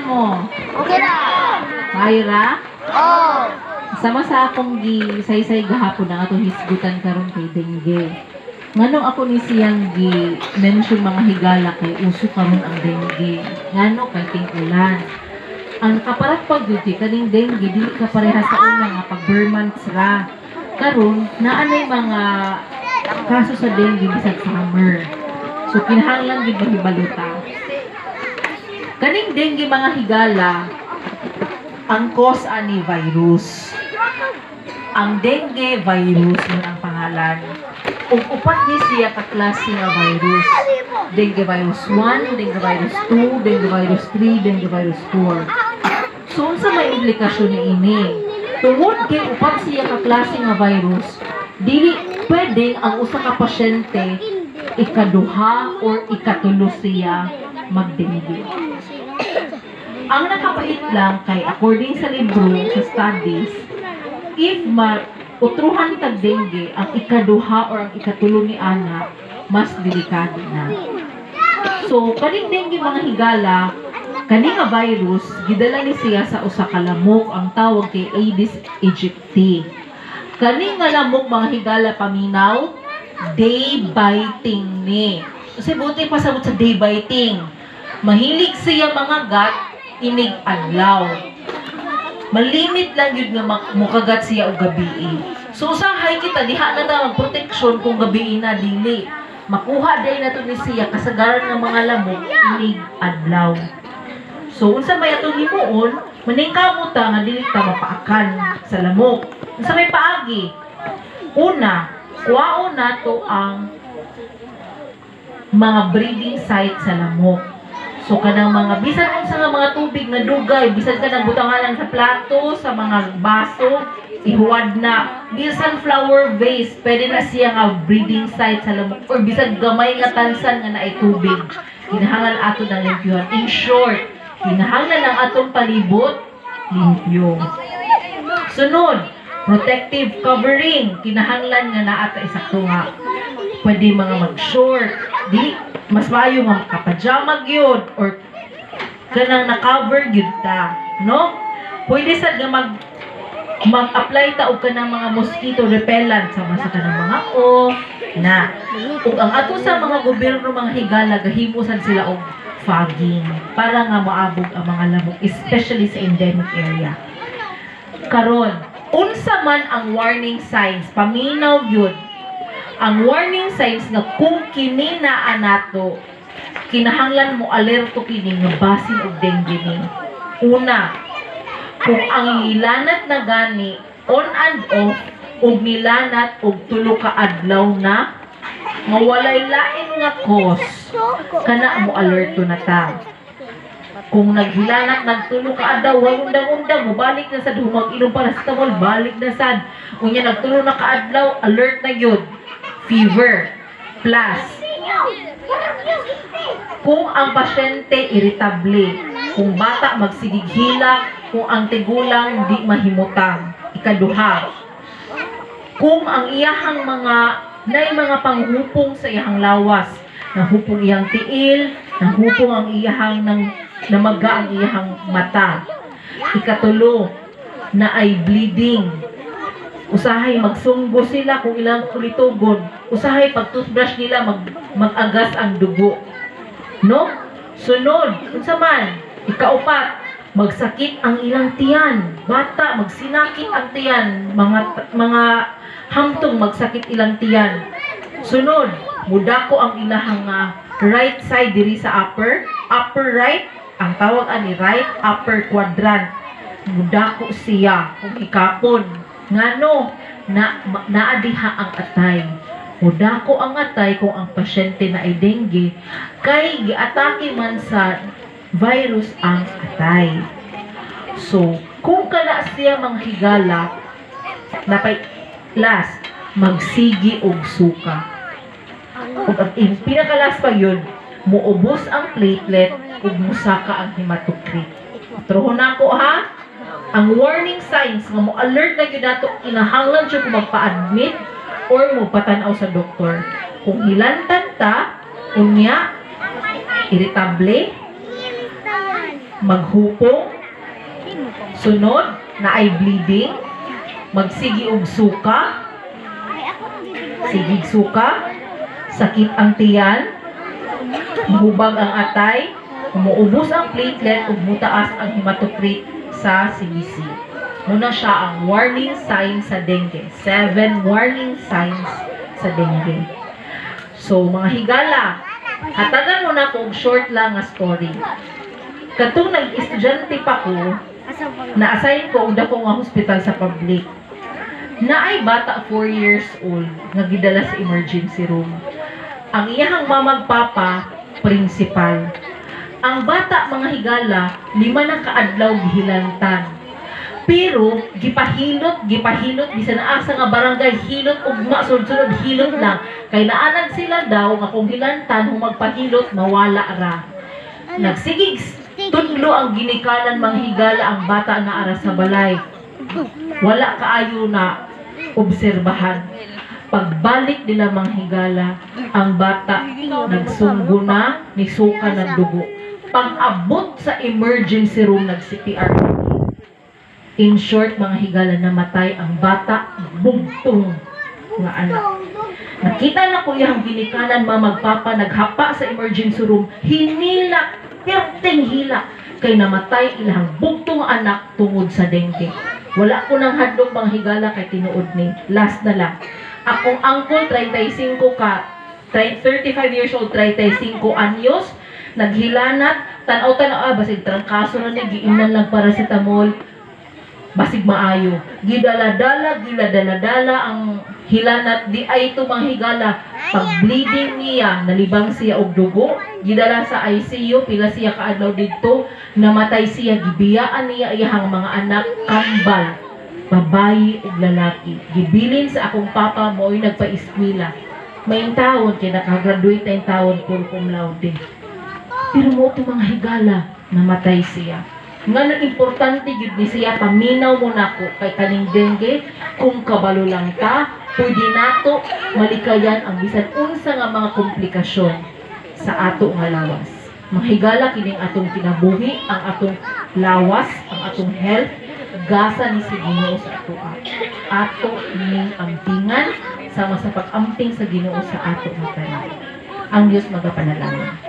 Kamustahan mo? Okay na. Mayra? Oh. Sama sa akong gi-say-say gahapon na atong hisgutan karon kay dengue. Nganong ako ni siyang gi-mention mga higala kay uso karon ang dengue. Ngano kay ting-ulan. Ang kaparat pag duty kaning dengue dili ka pareha sa una nga pag Burmans ra. Karon naanay mga kaso sa dengue bisag summer. So kinahanglan gid mahibaluta. Kaning dengue mga higala, ang cause ani virus. Ang dengue virus yun ang pangalan. Ug upat ni siya ka klase nga virus. Dengue virus 1, dengue virus 2, dengue virus 3, dengue virus 4. So unsa may implikasyon ni ini? Tungod kay upat siya ka klase nga virus, dili pwedeng ang usa ka pasyente ikaduha or ikatulo siya magdengue. Ang nakapait lang kay according sa libro sa studies, if utruhan tag dengue, ang ikaduha or ang ikatulo ni anak, mas delikado na. So, kaning dengue mga higala, kaning nga virus, gidala ni siya sa usa ka lamok, ang tawag kay Aedes aegypti. Kaning nga lamok mga higala paminaw, day biting ni. Kasi buti pasabot sa day biting. Mahilig siya mga gat, inig adlaw. Malimit lang yun nga mukagat siya o gabi. So usahay kita, diha na na magproteksyon kung gabi na dili. Makuha day na to ni siya kasagaran ng mga lamok, inig adlaw. So unsa may atong himuon, maningkamot nga dili ta mapaakan sa lamok. Unsa may paagi? Una, kuwaon nato ang mga breeding site sa lamok. So kanang mga bisan unsa nga mga tubig na dugay, bisan ka nang butangan sa plato, sa mga baso, ihuwad na. Bisan flower vase, pwede na siya nga breeding site sa lamok or bisan gamay nga tansan nga naay tubig. Kinahanglan ato ng limpyuhan. In short, kinahanglan ang atong palibot limpyo. Sunod, protective covering. Kinahanglan nga naa ta isakto nga. Pwede mga mag-short, di mas maayo nga kapajama gyud or kanang na-cover gyud ta, no? Pwede sad nga mag-apply ta og kanang mga mosquito repellent sama sa kanang mga na. Ug ang ato sa mga gobyerno mga higala gahimo sad sila og fogging para nga maabog ang mga lamok especially sa endemic area. Karon, unsa man ang warning signs paminaw gyud. Ang warning signs nga kung kini naa nato, kinahanglan mo alerto kini nga basin og dengue ni. Una, kung ang nilanat na gani on and off og nilanat og tulo ka adlaw na nga walay lain nga cause, kana mo alerto na ta. Kung naghilanat nagtulo ka adlaw, undang-undang mo balik na sad humag inom paracetamol, balik na sad. Unya nagtulo na ka adlaw, alert na gyud. Fever plus kung ang pasyente irritable, kung bata magsigighila, kung ang tigulang di mahimutang. Ikaduha, kung ang iyahang mga panghupong sa iyahang lawas, nahupong iyang tiil, nahupong ang iyahang namaga ang iyahang mata. Ikatulo, na ay bleeding. Usahay magsunggo sila kung ilang kulitugon. Usahay pag toothbrush nila mag-agas ang dugo. No? Sunod, unsa man, ikaupat, magsakit ang ilang tiyan. Bata, magsinakit ang tiyan. Mga hamtong magsakit ilang tiyan. Sunod, mudako ang ilahang right side diri sa upper right, ang tawag ani right upper quadrant. Mudako siya kung ikapon. Ngano naadiha ang atay. Mudako ang atay kung ang pasyente na ay dengue kay giatake man sa virus ang atay. So, kung kana siya mga higala, napay last, magsigi og suka. Ug ang pinakalas pa yun, muubos ang platelet ug musaka ang hematocrit. Trohon nako ha? Ang warning signs nga mo alert na gyud nato, kinahanglan siya kung magpa-admit or mo patanaw sa doktor. Kung hilantan ta, unya irritable, maghupong, sunod na ay bleeding, magsigi og suka, sigig suka, sakit ang tiyan, mahubag ang atay, umuubos ang platelet ug mutaas ang hematocrit sa CBC. Muna siya ang warning signs sa dengue. 7 warning signs sa dengue. So, mga higala, hatagan mo na kung short lang nga story. Katong nag-estudyante pa ko, na-assign ko og dako nga hospital sa public. Naay bata 4 years old nga gidala sa emergency room. Ang iyahang mamag papa, principal. Ang bata mga higala, 5 na kaadlaw gihilantan. Pero gipahilot bisan asa nga barangay hilot ugma sunod hilot lang kay naanad sila daw nga kung hilantan humagpahilot mawala ra. Nagsigig tudlo ang ginikanan mga higala ang bata na ara sa balay. Wala kaayo na obserbahan. Pagbalik nila mga higala, ang bata nagsunggo na, nisuka ng dugo. Pag-abot sa emergency room, nag-CPR. In short, mga higala, namatay ang bata, bugtong nga anak. Nakita na ko yung ginikanan, magpapa, naghapa sa emergency room, hinila, perteng hila, kay namatay ilang bugtong anak tungod sa dengue. Wala ko nang hadlok mga higala kay tinuod ni. Last na lang. Akong uncle, 35 years old, 35 anyos, naghilanat, tanaw-tanaw, basig trangkaso na ni, giinan lang paracetamol, basig maayo. Gidala-dala ang hilanat, di ay ito mga higala. Pag bleeding niya, nalibang siya og dugo, gidala sa ICU, pila siya kaadlaw dito, namatay siya, gibiyaan niya iyahang mga anak, kambal, babayi ug lalaki. Gibilin sa akong papa mo'y nagpa-eskwela. May taon kay nakagraduate na taon puro cum laude. Pero mo ito mga higala, namatay siya. Nga nang importante yun ni siya, paminaw mo na ko kay kaning dengue, kung kabalo lang ka, pwede nato malikayan ang bisan unsa nga mga komplikasyon sa ato nga lawas. Mga higala kining atong kinabuhi, ang atong lawas, ang atong health, gasa ni si Ginoo sa ato. Ato ning ampingan sama sa pag-amping sa Ginoo sa ato nga tanan. Ang Dios magapanalangin.